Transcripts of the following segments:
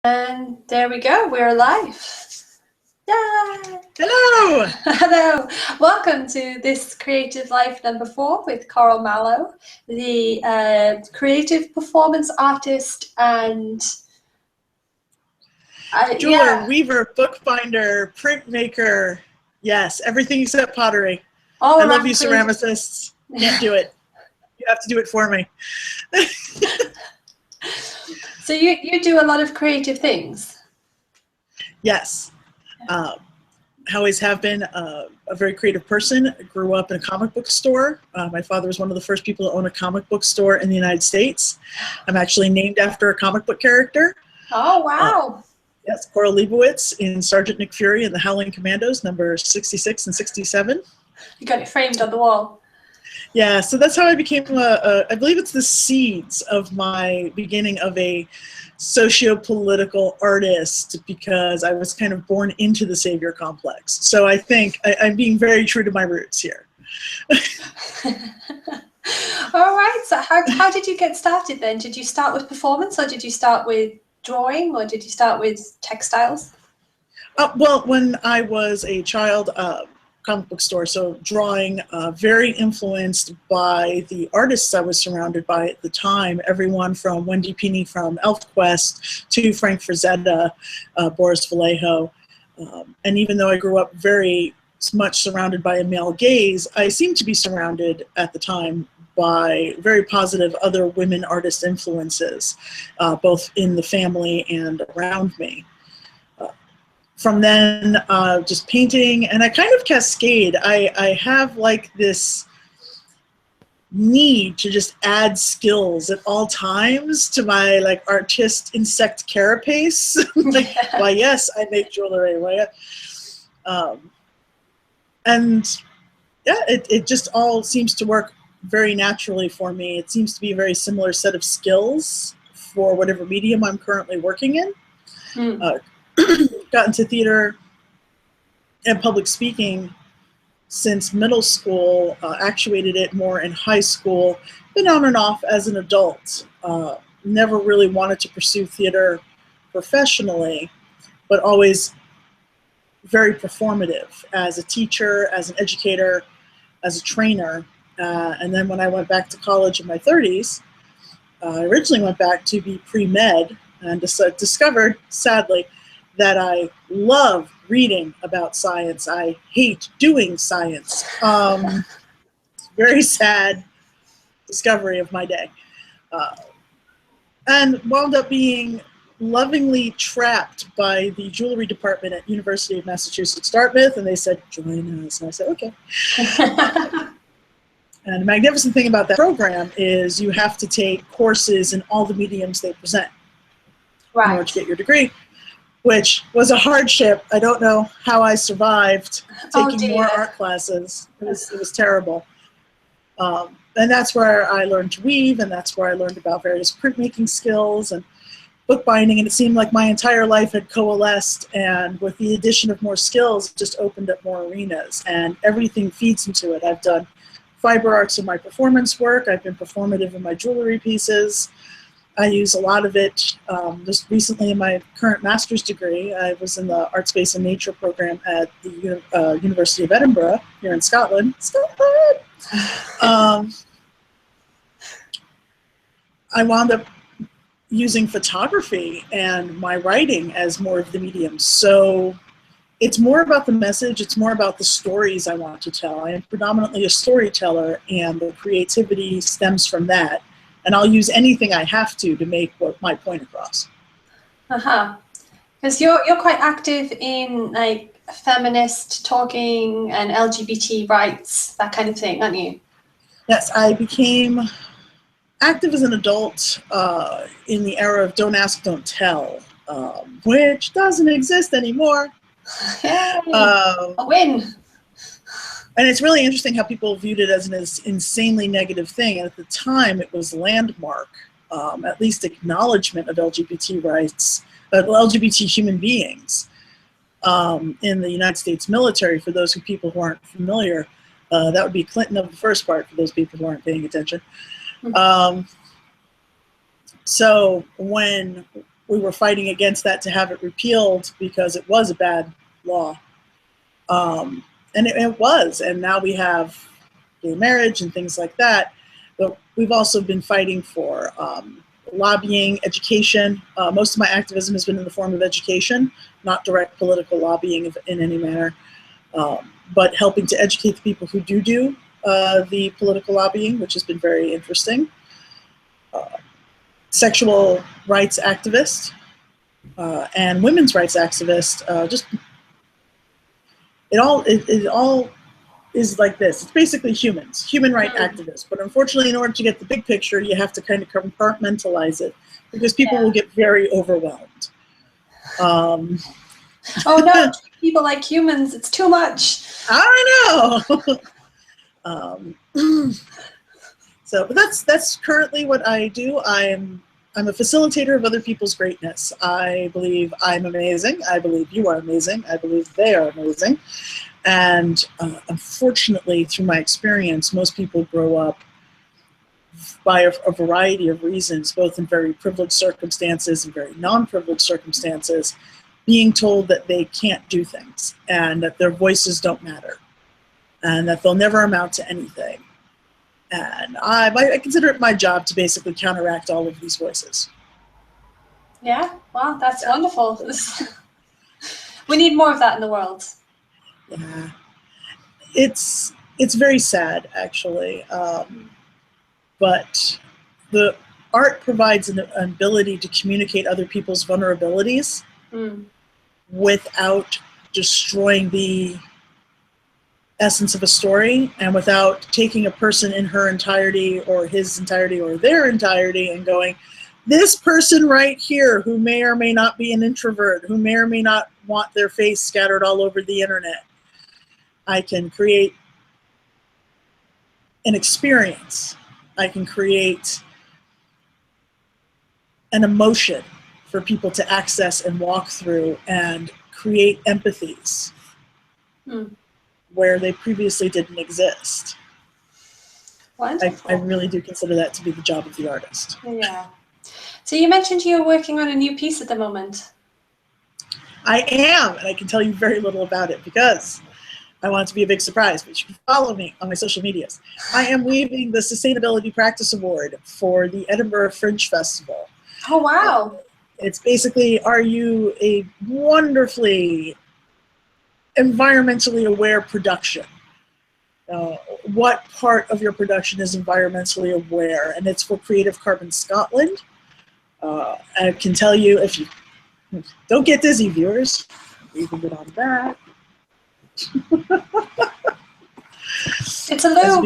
And there we go, we're live. Yay! Hello! Hello! Welcome to this Creative Life number 4 with Coral Mallow, the creative performance artist and jeweler, weaver, bookbinder, printmaker. Yes, everything except pottery. I love you, ceramicists. Can't do it. You have to do it for me. So you do a lot of creative things? Yes. I always have been a very creative person. I grew up in a comic book store. My father was one of the first people to own a comic book store in the United States. I'm actually named after a comic book character. Oh, wow. Yes, Coral Mallow in Sergeant Nick Fury and the Howling Commandos, number 66 and 67. You got it framed on the wall. Yeah, so that's how I became I believe it's the seeds of my beginning of a socio-political artist, because I was kind of born into the savior complex. So I think I'm being very true to my roots here. All right, so how did you get started then? Did you start with performance, or did you start with drawing, or did you start with textiles? Well, when I was a child, comic book store, so drawing, very influenced by the artists I was surrounded by at the time, everyone from Wendy Pini from ElfQuest to Frank Frazetta, Boris Vallejo, and even though I grew up very much surrounded by a male gaze, I seemed to be surrounded at the time by very positive other women artist influences, both in the family and around me. From then, just painting, and I kind of cascade. I have like this need to just add skills at all times to my like artist insect carapace. Like, why yes, I make jewelry. Why, and yeah, it just all seems to work very naturally for me. It seems to be a very similar set of skills for whatever medium I'm currently working in. Got into theater and public speaking since middle school, actuated it more in high school, been on and off as an adult. Never really wanted to pursue theater professionally, but always very performative as a teacher, as an educator, as a trainer. And then when I went back to college in my 30s, I originally went back to be pre-med and discovered, sadly, that I love reading about science. I hate doing science. Very sad discovery of my day. And wound up being lovingly trapped by the jewelry department at University of Massachusetts Dartmouth, and they said, join us. And I said, okay. And the magnificent thing about that program is you have to take courses in all the mediums they present in order to get your degree, which was a hardship. I don't know how I survived taking more art classes. It was terrible. And that's where I learned to weave, and that's where I learned about various printmaking skills and bookbinding, and it seemed like my entire life had coalesced, and with the addition of more skills, it just opened up more arenas, and everything feeds into it. I've done fiber arts in my performance work. I've been performative in my jewelry pieces. I use a lot of it. Just recently in my current master's degree, I was in the Art, Space and Nature program at the University of Edinburgh here in Scotland. I wound up using photography and my writing as more of the medium. So it's more about the message, it's more about the stories I want to tell. I am predominantly a storyteller, and the creativity stems from that. And I'll use anything I have to make my point across. Because you're quite active in like feminist talking and LGBT rights, that kind of thing, aren't you? Yes, I became active as an adult in the era of don't ask, don't tell, which doesn't exist anymore. Yay, a win. And it's really interesting how people viewed it as an insanely negative thing. And at the time, it was landmark, at least acknowledgement of LGBT rights, LGBT human beings in the United States military. For those people who aren't familiar, that would be Clinton of the first part for those people who aren't paying attention. So when we were fighting against that to have it repealed because it was a bad law. And it was, and now we have gay marriage and things like that. But we've also been fighting for lobbying, education. Most of my activism has been in the form of education, not direct political lobbying in any manner, but helping to educate the people who do the political lobbying, which has been very interesting. Sexual rights activist and women's rights activist. It all is like this. It's basically human right activists. But unfortunately, in order to get the big picture, you have to kind of compartmentalize it because people will get very overwhelmed. Oh no, people like humans, it's too much. I know. But that's currently what I do. I'm a facilitator of other people's greatness. I believe I'm amazing. I believe you are amazing. I believe they are amazing. And unfortunately, through my experience, most people grow up by a variety of reasons, both in very privileged circumstances and very non-privileged circumstances, being told that they can't do things and that their voices don't matter and that they'll never amount to anything. And I consider it my job to basically counteract all of these voices. Yeah, wow, that's wonderful. We need more of that in the world. Yeah, it's very sad, actually. But the art provides an ability to communicate other people's vulnerabilities without destroying the essence of a story and without taking a person in her entirety or his entirety or their entirety and going, this person right here who may or may not be an introvert, who may or may not want their face scattered all over the internet. I can create an experience. I can create an emotion for people to access and walk through and create empathies where they previously didn't exist. Wonderful. I really do consider that to be the job of the artist. Yeah. So you mentioned you're working on a new piece at the moment. I am, and I can tell you very little about it because I want it to be a big surprise, but you can follow me on my social medias. I am weaving the Sustainability Practice Award for the Edinburgh Fringe Festival. Oh, wow. It's basically, are you a wonderfully environmentally aware production? What part of your production is environmentally aware? And it's for Creative Carbon Scotland. I can tell you, if you don't get dizzy, viewers, you can get on that. It's a loom.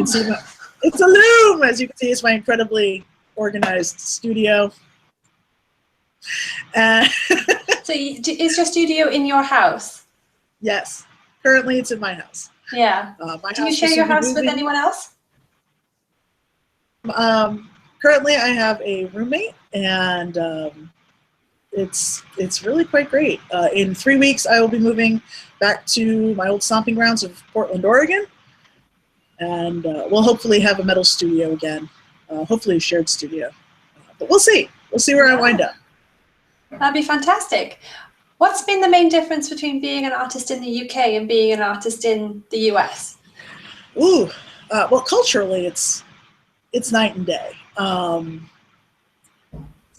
It's a loom. As you can see, it's my incredibly organized studio. So is your studio in your house? Yes. Currently, it's in my house. Yeah. Do you share your house with anyone else? Currently, I have a roommate, and it's really quite great. In 3 weeks, I will be moving back to my old stomping grounds of Portland, Oregon, and we'll hopefully have a metal studio again. Hopefully, a shared studio. But we'll see. We'll see where I wind up. That'd be fantastic. What's been the main difference between being an artist in the UK and being an artist in the US? Ooh, well, culturally, it's night and day. It's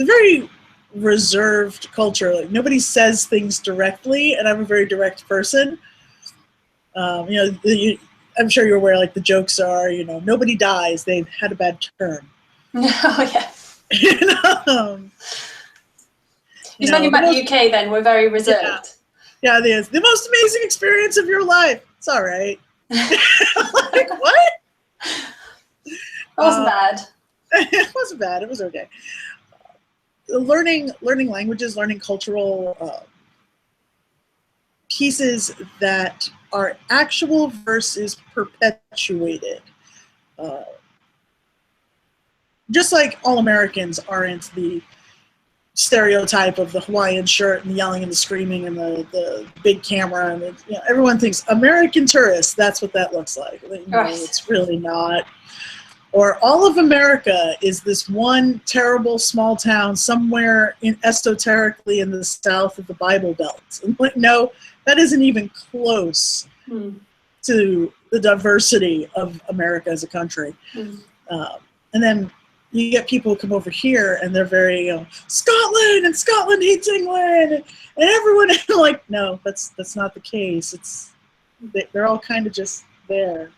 a very reserved culture. Like, nobody says things directly, and I'm a very direct person. I'm sure you're aware, like, the jokes are, nobody dies, they've had a bad turn. Oh, yeah. You're talking about the UK then, we're very reserved. Yeah, it is. The most amazing experience of your life. It's all right. Like, what? It wasn't bad. It wasn't bad. It was okay. Learning languages, learning cultural pieces that are actual versus perpetuated. Just like all Americans aren't the stereotype of the Hawaiian shirt and the yelling and the screaming and the big camera, and everyone thinks American tourists, that's what that looks like. It's really not. Or all of America is this one terrible small town somewhere esoterically in the south of the Bible Belt. And like, no, that isn't even close to the diversity of America as a country. And then you get people who come over here and they're very Scotland, and Scotland hates England, and everyone. Like, no, that's not the case. They're all kind of just there.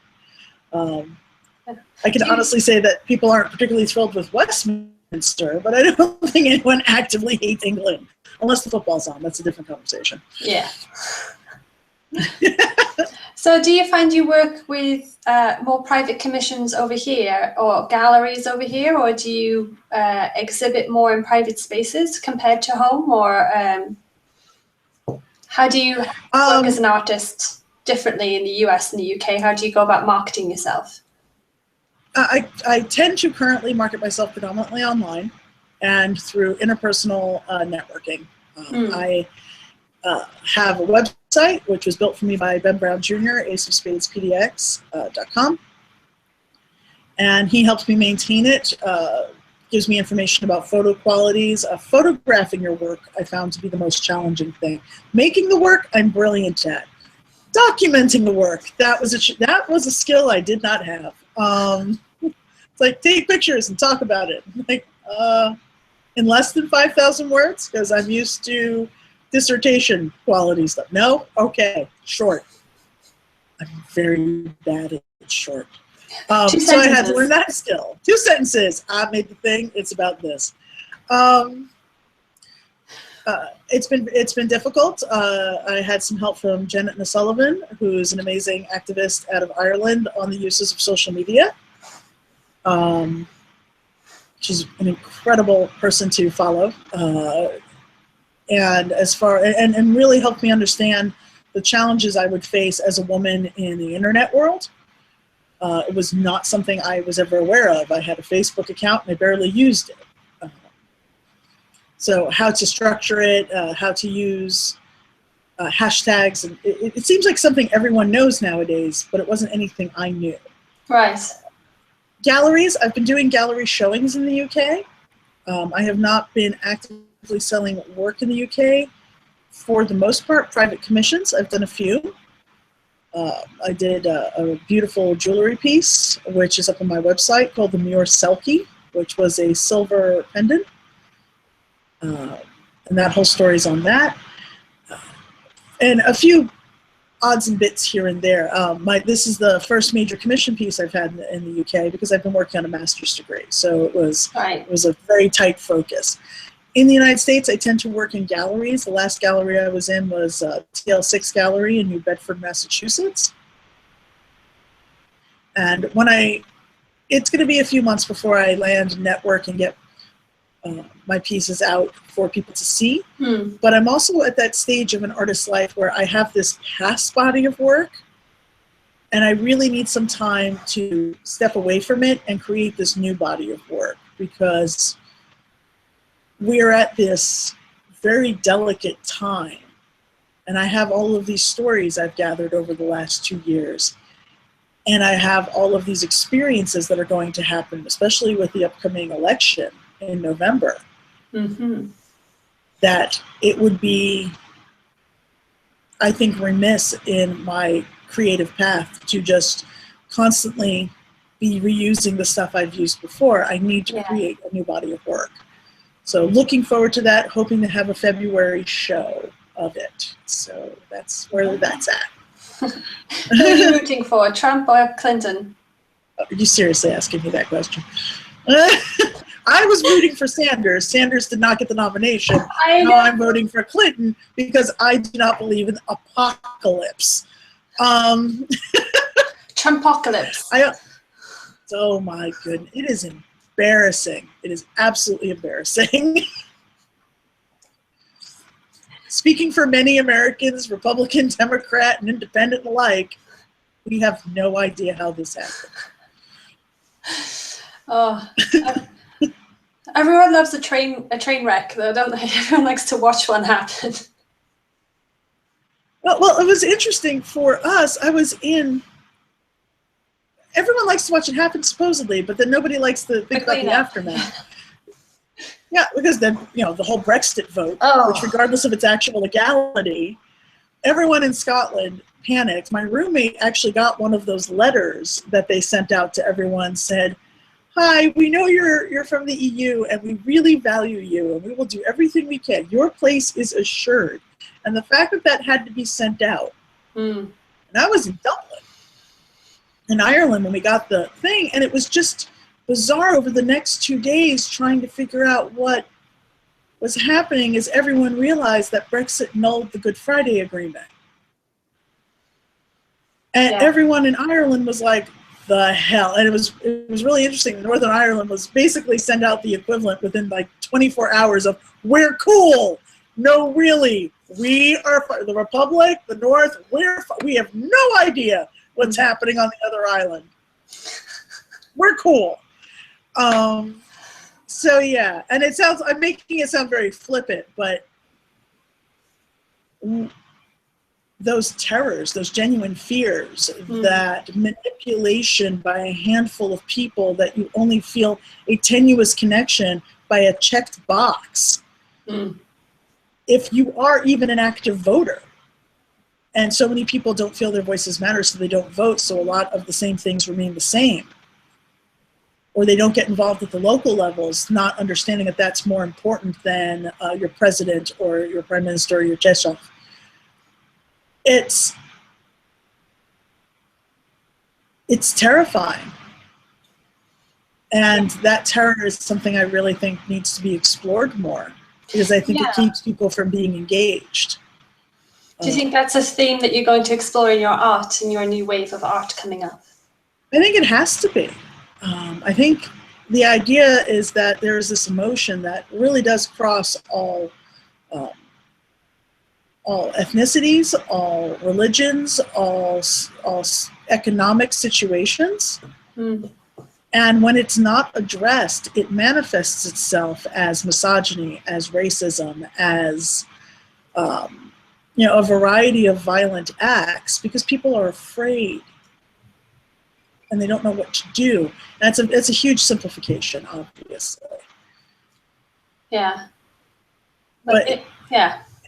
I can honestly say that people aren't particularly thrilled with Westminster, but I don't think anyone actively hates England unless the football's on. That's a different conversation. Yeah. So do you find you work with more private commissions over here or galleries over here, or do you exhibit more in private spaces compared to home, or how do you work as an artist differently in the US and the UK? How do you go about marketing yourself? I tend to currently market myself predominantly online and through interpersonal networking. I have a website which was built for me by Ben Brown Jr., Ace of Spades PDX.com, and he helps me maintain it, gives me information about photo qualities. Photographing your work I found to be the most challenging thing. Making the work, I'm brilliant at. Documenting the work, that was a skill I did not have. It's like, take pictures and talk about it. Like, in less than 5,000 words, because I'm used to dissertation quality stuff. No? Okay, short. I'm very bad at short. So I had to learn that skill. 2 sentences. I made the thing. It's about this. It's been difficult. I had some help from Janet O'Sullivan, who's an amazing activist out of Ireland on the uses of social media. She's an incredible person to follow, and really helped me understand the challenges I would face as a woman in the internet world. It was not something I was ever aware of. I had a Facebook account and I barely used it. So how to structure it, how to use hashtags, and it seems like something everyone knows nowadays, but it wasn't anything I knew. Right. Galleries, I've been doing gallery showings in the UK. I have not been actively selling work in the UK. For the most part, private commissions. I've done a few. I did a beautiful jewelry piece, which is up on my website, called the Muir Selkie, which was a silver pendant. And that whole story's on that. And a few odds and bits here and there. This is the first major commission piece I've had in the UK because I've been working on a master's degree. So it was a very tight focus. In the United States, I tend to work in galleries. The last gallery I was in was TL6 Gallery in New Bedford, Massachusetts. And it's going to be a few months before I land network and get my pieces out for people to see. But I'm also at that stage of an artist's life where I have this past body of work and I really need some time to step away from it and create this new body of work, because we're at this very delicate time, and I have all of these stories I've gathered over the last 2 years, and I have all of these experiences that are going to happen, especially with the upcoming election in November, that it would be, I think, remiss in my creative path to just constantly be reusing the stuff I've used before. I need to create a new body of work. So looking forward to that, hoping to have a February show of it. So that's where that's at. Who are you rooting for, Trump or Clinton? Are you seriously asking me that question? I was rooting for Sanders. Sanders did not get the nomination. Now I'm voting for Clinton because I do not believe in apocalypse. Trumpocalypse. Oh my goodness, it is embarrassing. It is absolutely embarrassing. Speaking for many Americans, Republican, Democrat, and Independent alike, we have no idea how this happened. Oh, everyone loves a train wreck, though, don't they? Everyone likes to watch one happen. Well, it was interesting for us. I was in everyone likes to watch it happen supposedly, but then nobody likes to think about the aftermath. Yeah, because then, you know, the whole Brexit vote, which regardless of its actual legality, everyone in Scotland panicked. My roommate actually got one of those letters that they sent out to everyone, said, "Hi, we know you're from the EU and we really value you and we will do everything we can. Your place is assured." And the fact that that had to be sent out, and I was in Dublin, in Ireland, when we got the thing, and it was just bizarre over the next 2 days trying to figure out what was happening as everyone realized that Brexit annulled the Good Friday Agreement. And everyone in Ireland was like, the hell? And it was really interesting. Northern Ireland was basically sent out the equivalent within like 24 hours of, we're cool. No, really. We are the Republic, the North, we have no idea what's happening on the other island. We're cool. So yeah, and it sounds, I'm making it sound very flippant, but those terrors, those genuine fears, that manipulation by a handful of people, that you only feel a tenuous connection by a checked box. If you are even an active voter, and so many people don't feel their voices matter, so they don't vote, so a lot of the same things remain the same. Or they don't get involved at the local levels, not understanding that that's more important than your president or your prime minister or your Taoiseach. It's terrifying. And that terror is something I really think needs to be explored more, because I think it keeps people from being engaged. Do you think that's a theme that you're going to explore in your art, in your new wave of art coming up? I think it has to be. I think the idea is that there is this emotion that really does cross all ethnicities, all religions, all economic situations. And when it's not addressed, it manifests itself as misogyny, as racism, as you know, a variety of violent acts, because people are afraid and they don't know what to do. And it's a huge simplification, obviously. Yeah. But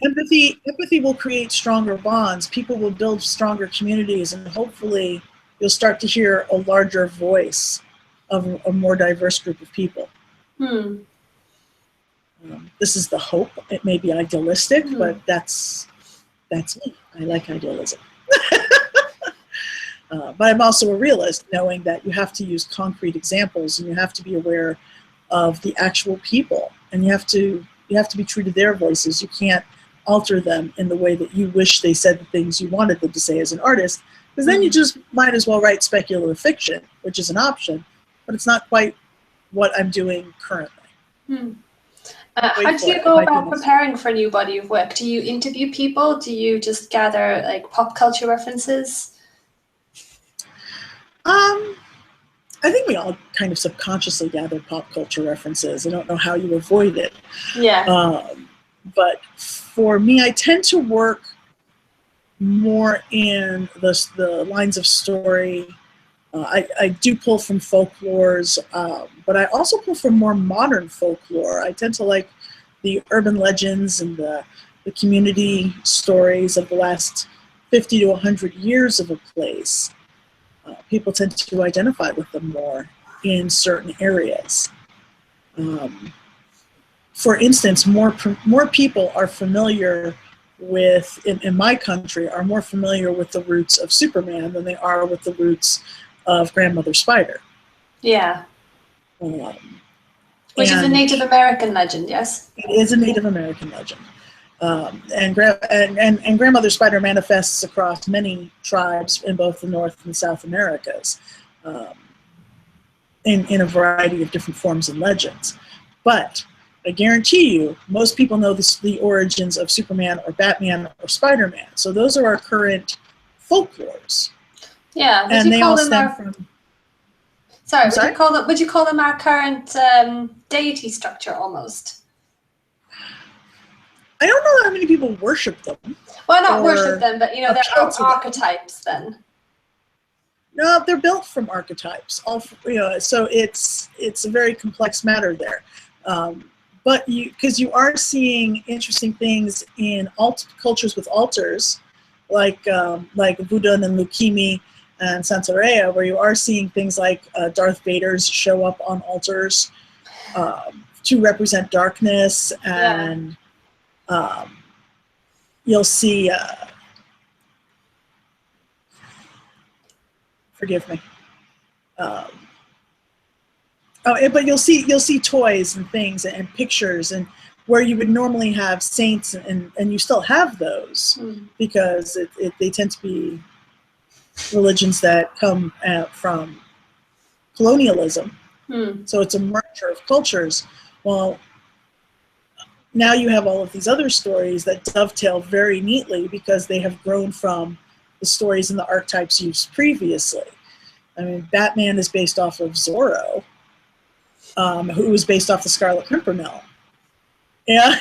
empathy will create stronger bonds. People will build stronger communities, and hopefully you'll start to hear a larger voice of a more diverse group of people. This is the hope. It may be idealistic, but that's me. I like idealism. But I'm also a realist, knowing that you have to use concrete examples, and you have to be aware of the actual people, and you have to be true to their voices. You can't alter them in the way that you wish they said the things you wanted them to say as an artist, because then you just might as well write speculative fiction, which is an option, but it's not quite what I'm doing currently. How do you go about preparing for a new body of work? Do you interview people? Do you just gather like pop culture references? I think we all kind of subconsciously gather pop culture references. I don't know how you avoid it. But for me, I tend to work more in the lines of story. I do pull from folklores, but I also pull from more modern folklore. I tend to like the urban legends and the community stories of the last 50 to 100 years of a place. People tend to identify with them more in certain areas. For instance, more people are familiar with, in my country, are more familiar with the roots of Superman than they are with the roots of Grandmother Spider. Yeah. Which is a Native American legend, yes? It is a Native American legend. And Grandmother Spider manifests across many tribes in both the North and South Americas, in a variety of different forms and legends. But I guarantee you, most people know the origins of Superman or Batman or Spider-Man. So those are our current folklores. Yeah, and they all stem from. Would you call them our current deity structure almost? I don't know how many people worship them. Well, not worship them, but you know, they're archetypes then. No, they're built from archetypes. So it's a very complex matter there. But because you are seeing interesting things in cultures with altars, like Voodoo and Lukimi and Santeria, where you are seeing things like Darth Vader's show up on altars to represent darkness, and you'll see. Forgive me. But you'll see toys and things and pictures, and where you would normally have saints, and you still have those because they tend to be religions that come from colonialism. So it's a merger of cultures. Well, now you have all of these other stories that dovetail very neatly because they have grown from the stories and the archetypes used previously. I mean, Batman is based off of Zorro, who was based off the Scarlet Pimpernel. Yeah,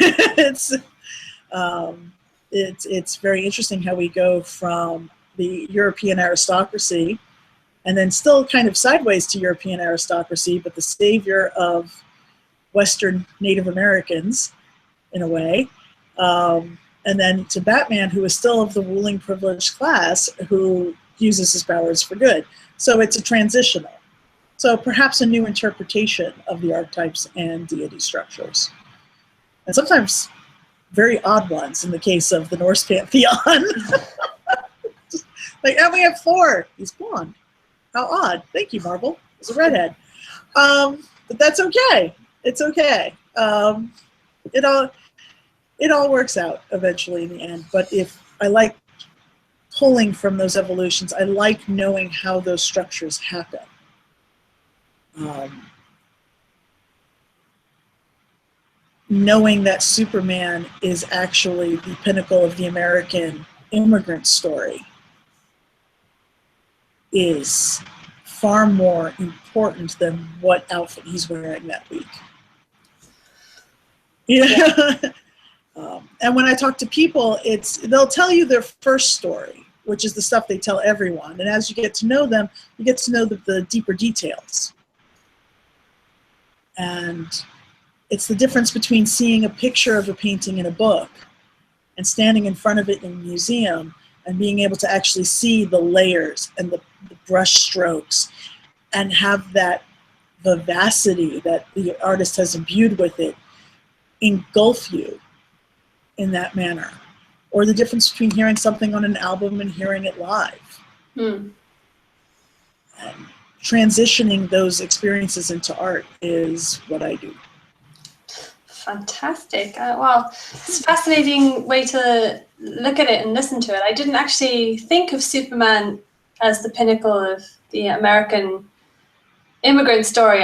it's very interesting how we go from the European aristocracy, and then still kind of sideways to European aristocracy, but the savior of Western Native Americans, in a way, and then to Batman, who is still of the ruling privileged class, who uses his powers for good. So it's a transitional. So perhaps a new interpretation of the archetypes and deity structures. And sometimes very odd ones in the case of the Norse pantheon. Like, and we have Thor. He's blonde. How odd. Thank you, Marvel. He's a redhead. But that's okay. It's okay. It all works out eventually in the end. But if I like pulling from those evolutions, I like knowing how those structures happen. Knowing that Superman is actually the pinnacle of the American immigrant story is far more important than what outfit he's wearing that week. Yeah. And when I talk to people, they'll tell you their first story, which is the stuff they tell everyone. And as you get to know them, you get to know the deeper details. And it's the difference between seeing a picture of a painting in a book and standing in front of it in a museum and being able to actually see the layers and the brush strokes and have that vivacity that the artist has imbued with it engulf you in that manner. Or the difference between hearing something on an album and hearing it live. And transitioning those experiences into art is what I do. Fantastic. Well, it's a fascinating way to look at it and listen to it. I didn't actually think of Superman as the pinnacle of the American immigrant story.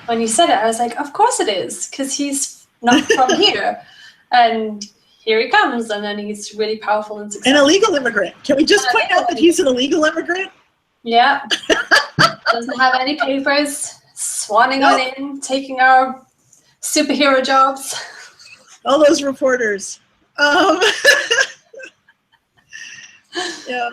When you said it, I was like, of course it is, because he's not from here. And here he comes, and then he's really powerful and successful. An illegal immigrant. Can we just point out that he's an illegal immigrant? Yeah. Doesn't have any papers, swanning on in, taking our superhero jobs. All those reporters. Yeah.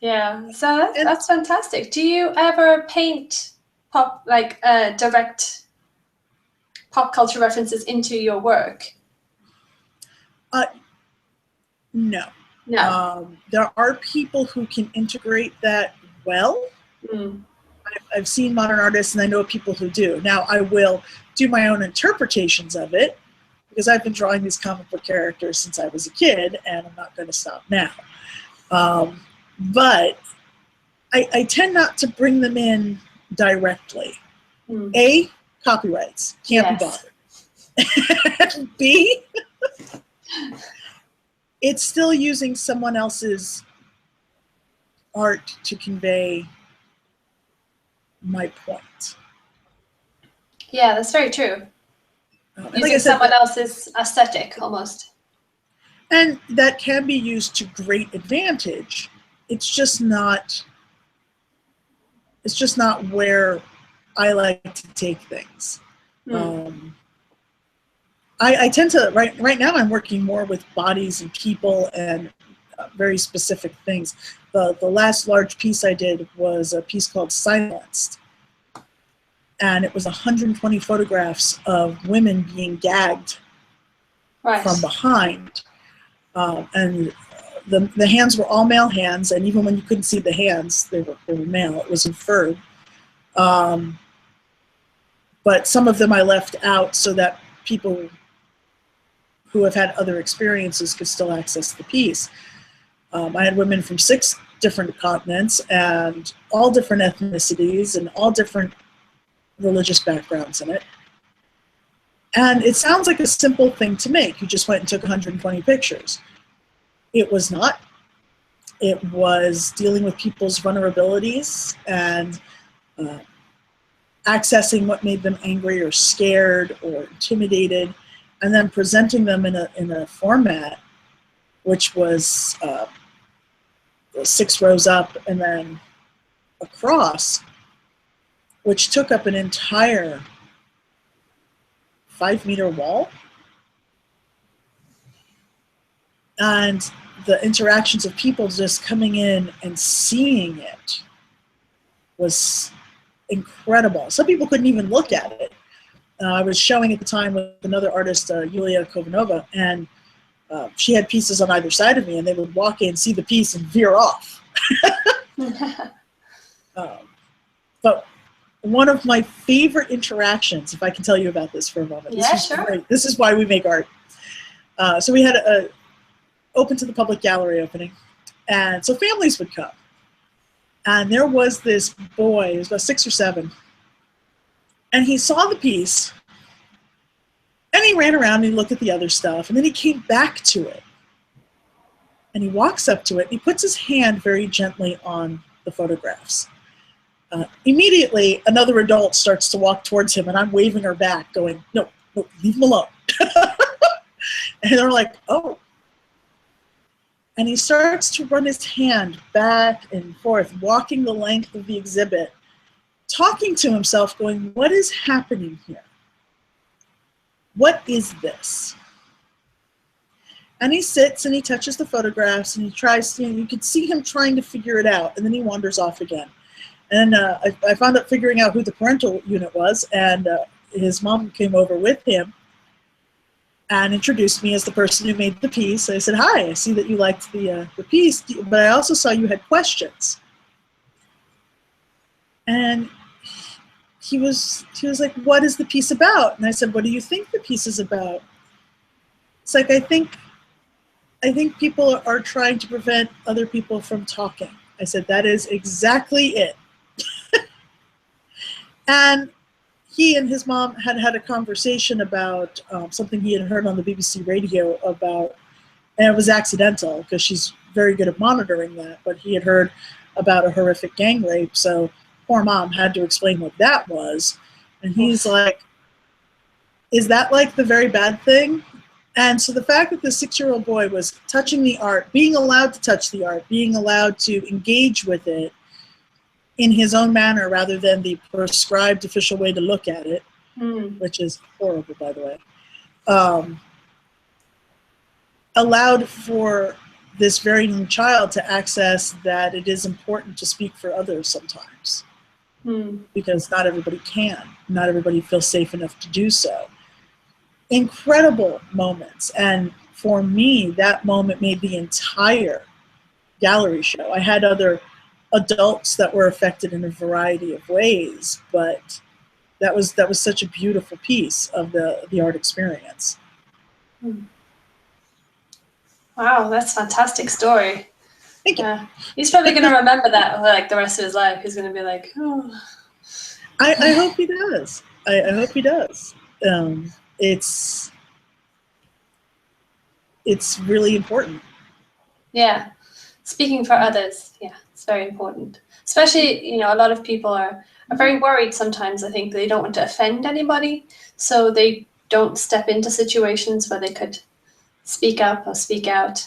Yeah. So that's fantastic. Do you ever paint direct pop culture references into your work? No. No. There are people who can integrate that well. I've seen modern artists, and I know people who do. Now, I will do my own interpretations of it, because I've been drawing these comic book characters since I was a kid, and I'm not going to stop now. But I tend not to bring them in directly. A, copyrights. Can't be bothered. B, it's still using someone else's art to convey my point. Yeah, that's very true. Using like I said, someone else's aesthetic, almost. And that can be used to great advantage. It's just not where I like to take things. I tend to, right now I'm working more with bodies and people and very specific things. The last large piece I did was a piece called Silenced. And it was 120 photographs of women being gagged from behind. And the hands were all male hands, and even when you couldn't see the hands, they were male. It was inferred. But some of them I left out so that people who have had other experiences could still access the piece. I had women from 6 different continents and all different ethnicities and all different religious backgrounds in it. And it sounds like a simple thing to make. You just went and took 120 pictures. It was not. It was dealing with people's vulnerabilities and accessing what made them angry or scared or intimidated, and then presenting them in a format which was 6 rows up and then across, which took up an entire 5-meter wall. And the interactions of people just coming in and seeing it was incredible. Some people couldn't even look at it. I was showing at the time with another artist, Yulia Kovanova, and she had pieces on either side of me, and they would walk in, see the piece, and veer off. But one of my favorite interactions, if I can tell you about this for a moment. Yeah, sure. Great. This is why we make art. So we had a open to the public gallery opening, and so families would come. And there was this boy, he was about 6 or 7, and he saw the piece, and he ran around and he looked at the other stuff, and then he came back to it. And he walks up to it, and he puts his hand very gently on the photographs. Immediately, another adult starts to walk towards him, and I'm waving her back, going, no, leave him alone. And they're like, oh. And he starts to run his hand back and forth, walking the length of the exhibit, talking to himself, going, what is happening here? What is this? And he sits and he touches the photographs and he tries to, you could see him trying to figure it out, and then he wanders off again. And I found out figuring out who the parental unit was, and his mom came over with him and introduced me as the person who made the piece. I said, hi, I see that you liked the piece, but I also saw you had questions. And he was like, what is the piece about? And I said, what do you think the piece is about? It's like, I think people are trying to prevent other people from talking. I said, that is exactly it. And he and his mom had a conversation about something he had heard on the BBC radio about, and it was accidental because she's very good at monitoring that, but he had heard about a horrific gang rape, so poor mom had to explain what that was. And he's like, is that like the very bad thing? And so the fact that the 6-year-old boy was touching the art, being allowed to touch the art, being allowed to engage with it in his own manner rather than the prescribed official way to look at it, which is horrible, by the way, allowed for this very young child to access that it is important to speak for others sometimes, because not everybody can. Not everybody feels safe enough to do so. Incredible moments. And for me, that moment made the entire gallery show. I had other adults that were affected in a variety of ways, but that was such a beautiful piece of the art experience. Wow, that's a fantastic story. Thank you. He's probably going to remember that like the rest of his life. He's going to be like, oh. I hope he does. I hope he does. It's really important. Yeah, speaking for others. Yeah, it's very important. Especially, a lot of people are very worried sometimes. I think they don't want to offend anybody, so they don't step into situations where they could speak up or speak out.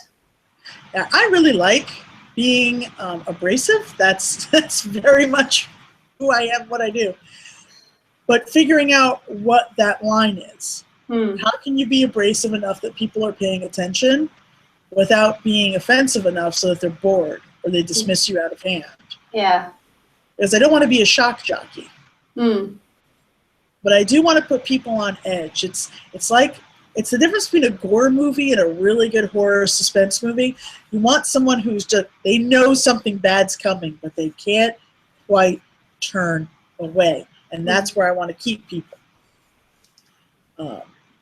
Yeah, I really like being abrasive. That's very much who I am, what I do. But figuring out what that line is. How can you be abrasive enough that people are paying attention, without being offensive enough so that they're bored or they dismiss you out of hand. Yeah. Because I don't want to be a shock jockey. But I do want to put people on edge. It's the difference between a gore movie and a really good horror suspense movie. You want someone who's they know something bad's coming, but they can't quite turn away. And that's where I want to keep people.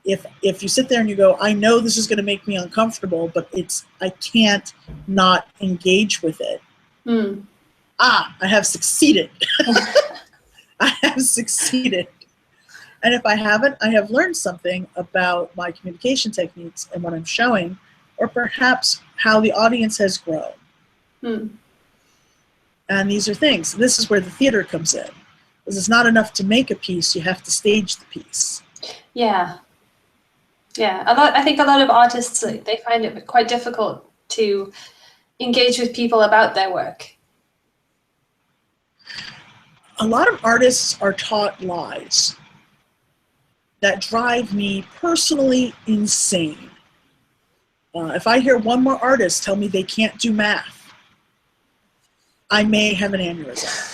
If you sit there and you go, I know this is going to make me uncomfortable, but I can't not engage with it. I have succeeded. I have succeeded. And if I haven't, I have learned something about my communication techniques and what I'm showing, or perhaps how the audience has grown. And these are things. This is where the theater comes in. Because it's not enough to make a piece, you have to stage the piece. Yeah. Yeah. I think a lot of artists, they find it quite difficult to engage with people about their work. A lot of artists are taught lies that drive me personally insane. If I hear one more artist tell me they can't do math, I may have an aneurysm.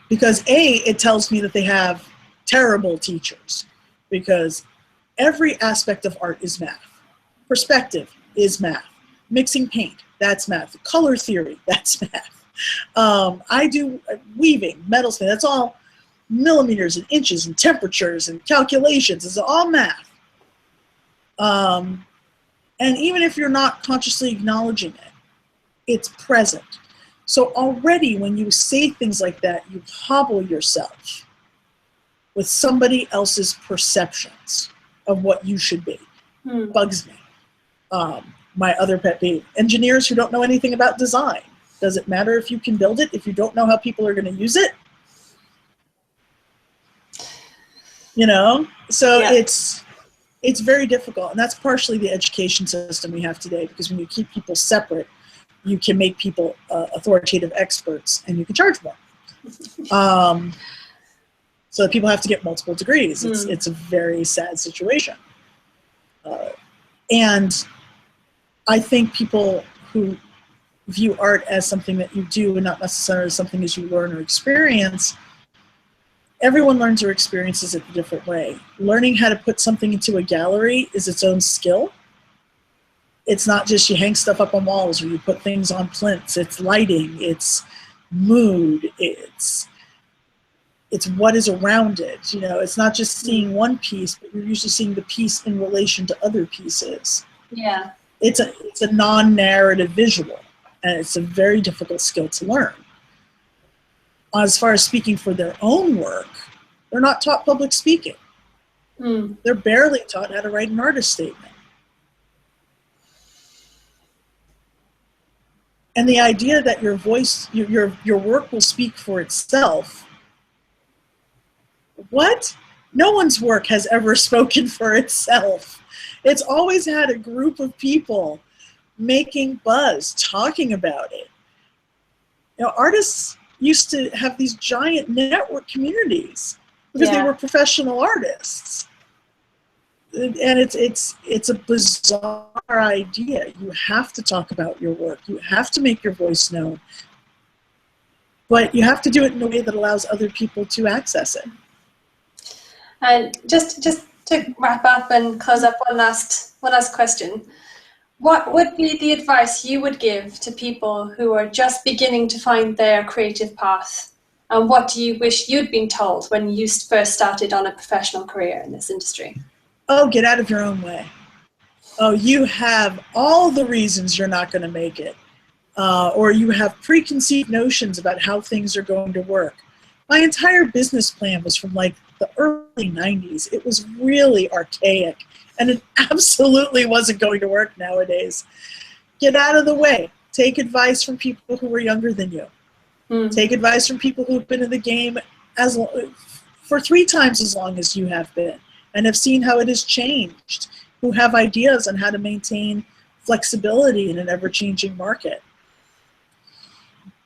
Because it tells me that they have terrible teachers, because every aspect of art is math. Perspective is math. Mixing paint, that's math. Color theory, that's math. I do weaving, metalsmith, that's all millimeters and inches and temperatures and calculations. It's all math. And even if you're not consciously acknowledging it, it's present. So already when you say things like that, you hobble yourself with somebody else's perceptions of what you should be. Bugs me. My other pet peeve, engineers who don't know anything about design. Does it matter if you can build it if you don't know how people are going to use it? You know? So yeah. It's very difficult, and that's partially the education system we have today, because when you keep people separate, you can make people authoritative experts, and you can charge more. So people have to get multiple degrees. It's a very sad situation. And I think people who view art as something that you do and not necessarily something as you learn or experience, everyone learns or experiences it a different way. Learning how to put something into a gallery is its own skill. It's not just you hang stuff up on walls or you put things on plinths. It's lighting, it's mood, it's what is around it. You know, it's not just seeing one piece, but you're usually seeing the piece in relation to other pieces. Yeah. It's a non-narrative visual, and it's a very difficult skill to learn. As far as speaking for their own work, they're not taught public speaking. They're barely taught how to write an artist statement. And the idea that your voice, your work will speak for itself. What? No one's work has ever spoken for itself. It's always had a group of people making buzz, talking about it. You know, artists used to have these giant network communities because they were professional artists. And it's a bizarre idea. You have to talk about your work. You have to make your voice known. But you have to do it in a way that allows other people to access it. And just to wrap up and close up, one last question. What would be the advice you would give to people who are just beginning to find their creative path? And what do you wish you'd been told when you first started on a professional career in this industry? Oh, get out of your own way. Oh, you have all the reasons you're not going to make it. Or you have preconceived notions about how things are going to work. My entire business plan was from like the early 90s. It was really archaic, and it absolutely wasn't going to work nowadays. Get out of the way. Take advice from people who are younger than you. Take advice from people who've been in the game for 3 times as long as you have been and have seen how it has changed, who have ideas on how to maintain flexibility in an ever-changing market.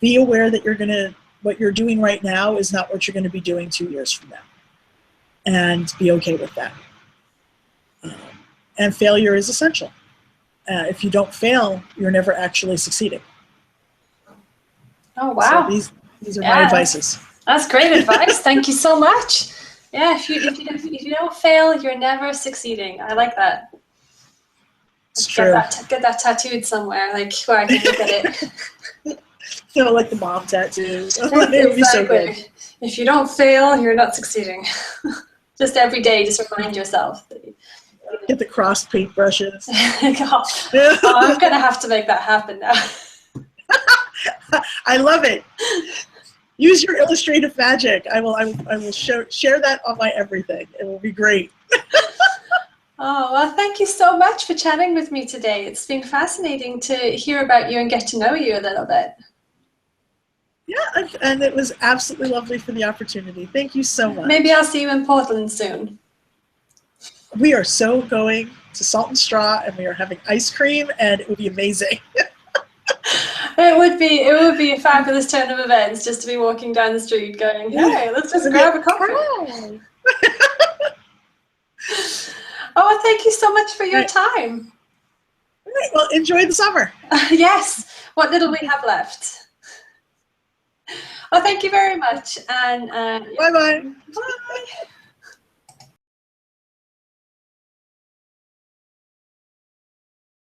Be aware that what you're doing right now is not what you're going to be doing 2 years from now. And be okay with that. And failure is essential. if you don't fail, you're never actually succeeding. Oh, wow. So these are my advices. That's great advice. Thank you so much. Yeah, if you don't fail, you're never succeeding. I like that. It's true. Get that tattooed somewhere, like where I can look at it. Like the mom tattoos. It would Exactly. be so good. If you don't fail, you're not succeeding. Just every day, just remind yourself. Get the crossed paintbrushes. I'm gonna have to make that happen now. I love it. Use your illustrative magic. I will share that on my everything. It will be great. Oh, well, thank you so much for chatting with me today. It's been fascinating to hear about you and get to know you a little bit. Yeah, and it was absolutely lovely for the opportunity. Thank you so much. Maybe I'll see you in Portland soon. We are so going to Salt and Straw, and we are having ice cream, and it would be amazing. It would be a fabulous turn of events just to be walking down the street going, hey, let's just grab a coffee. Oh, thank you so much for your time. All right, well, enjoy the summer. Yes, what little we have left. Well, thank you very much. And Bye-bye. Bye.